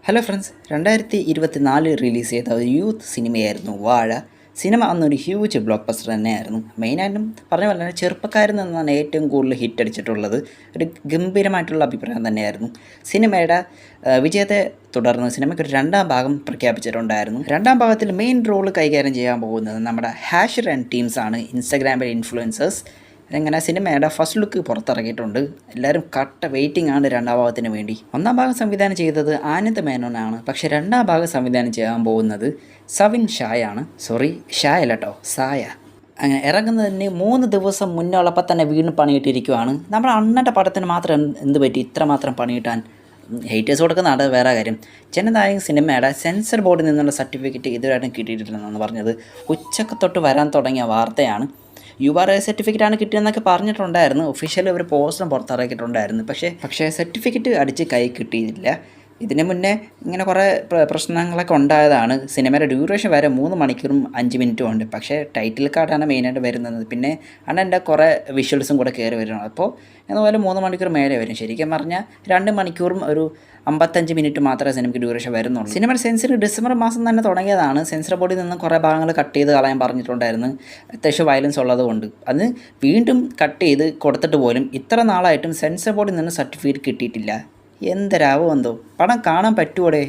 Hello friends, 2024 release ചെയ്ത ഒരു youth സിനിമയായിരുന്നു വാഴ. സിനിമ അന്നൊരു ഹ്യൂജ് ബ്ലോക്ക് ബസ്റ്റർ തന്നെയായിരുന്നു. മെയിനായിട്ടും പറഞ്ഞ പോലെ തന്നെ ചെറുപ്പക്കാരിൽ നിന്നാണ് ഏറ്റവും കൂടുതൽ ഹിറ്റ് അടിച്ചിട്ടുള്ളത്. ഒരു ഗംഭീരമായിട്ടുള്ള അഭിപ്രായം തന്നെയായിരുന്നു. സിനിമയുടെ വിജയത്തെ തുടർന്ന് സിനിമയ്ക്ക് ഒരു രണ്ടാം ഭാഗം പ്രഖ്യാപിച്ചിട്ടുണ്ടായിരുന്നു. രണ്ടാം ഭാഗത്തിൽ മെയിൻ റോൾ കൈകാര്യം ചെയ്യാൻ പോകുന്നത് നമ്മുടെ ഹാഷർ ആൻഡ് ടീംസാണ്, ഇൻസ്റ്റഗ്രാമിലെ ഇൻഫ്ലുവൻസേഴ്സ്. അങ്ങനെ സിനിമയുടെ ഫസ്റ്റ് ലുക്ക് പുറത്തിറങ്ങിയിട്ടുണ്ട്. എല്ലാവരും കട്ട വെയിറ്റിംഗ് ആണ് രണ്ടാം ഭാഗത്തിന് വേണ്ടി. ഒന്നാം ഭാഗം സംവിധാനം ചെയ്തത് ആനന്ദ് മേനോനാണ്. പക്ഷേ രണ്ടാം ഭാഗം സംവിധാനം ചെയ്യാൻ പോകുന്നത് സവിൻ ഷായാണ്. ഷായ അല്ല കേട്ടോ, സായ. അങ്ങനെ ഇറങ്ങുന്നതിന് 3 ദിവസം മുന്നോളപ്പം തന്നെ വീണ്ടും പണിയിട്ടിരിക്കുവാണ്. നമ്മുടെ അണ്ണൻ്റെ പടത്തിന് മാത്രം എന്ത് പറ്റി ഇത്രമാത്രം പണിയിട്ടാൻ? ഹേറ്റേഴ്സ് കൊടുക്കുന്നതാണ് വേറെ കാര്യം. ജനനായകൻ സിനിമയുടെ സെൻസർ ബോർഡിൽ നിന്നുള്ള സർട്ടിഫിക്കറ്റ് ഇതുവരെയായിട്ടും കിട്ടിയിട്ടില്ലെന്നാണ് പറഞ്ഞത്. ഉച്ചക്ക് തൊട്ട് വരാൻ തുടങ്ങിയ വാർത്തയാണ്. URA സർട്ടിഫിക്കറ്റാണ് കിട്ടിയെന്നൊക്കെ പറഞ്ഞിട്ടുണ്ടായിരുന്നു. ഒഫീഷ്യലി ഒരു പോസ്റ്ററും പുറത്തിറക്കിയിട്ടുണ്ടായിരുന്നു. പക്ഷേ സർട്ടിഫിക്കറ്റ് അടിച്ച് കൈ കിട്ടിയില്ല. ഇതിന് മുന്നേ ഇങ്ങനെ കുറേ പ്രശ്നങ്ങളൊക്കെ ഉണ്ടായതാണ്. സിനിമയുടെ ഡ്യൂറേഷൻ വരെ 3 മണിക്കൂറും 5 മിനിറ്റും ഉണ്ട്. പക്ഷേ ടൈറ്റിൽ കാർഡാണ് മെയിനായിട്ട് വരുന്നത്. പിന്നെ അണ്ണൻ്റെ കുറേ വിഷ്വൽസും കൂടെ കയറി വരുന്നത്. അപ്പോൾ അതുപോലെ 3 മണിക്കൂർ മേലെ വരും. ശരിക്കും പറഞ്ഞാൽ 2 മണിക്കൂറും ഒരു 55 മിനിറ്റ് മാത്രമേ സിനിമയ്ക്ക് ഡ്യൂറേഷൻ വരുന്നുള്ളൂ. സിനിമയുടെ സെൻസർ ഡിസംബർ മാസം തന്നെ തുടങ്ങിയതാണ്. സെൻസർ ബോർഡിൽ നിന്ന് കുറേ ഭാഗങ്ങൾ കട്ട് ചെയ്ത് കളയാൻ പറഞ്ഞിട്ടുണ്ടായിരുന്നു, അത്യാവശ്യം വയലൻസ് ഉള്ളത് കൊണ്ട്. അത് വീണ്ടും കട്ട് ചെയ്ത് കൊടുത്തിട്ട് പോലും ഇത്ര നാളായിട്ടും സെൻസർ ബോർഡിൽ നിന്ന് സർട്ടിഫിക്കറ്റ് കിട്ടിയിട്ടില്ല. എന്തരാവോ എന്തോ. പടം കാണാൻ പറ്റുമോടെ?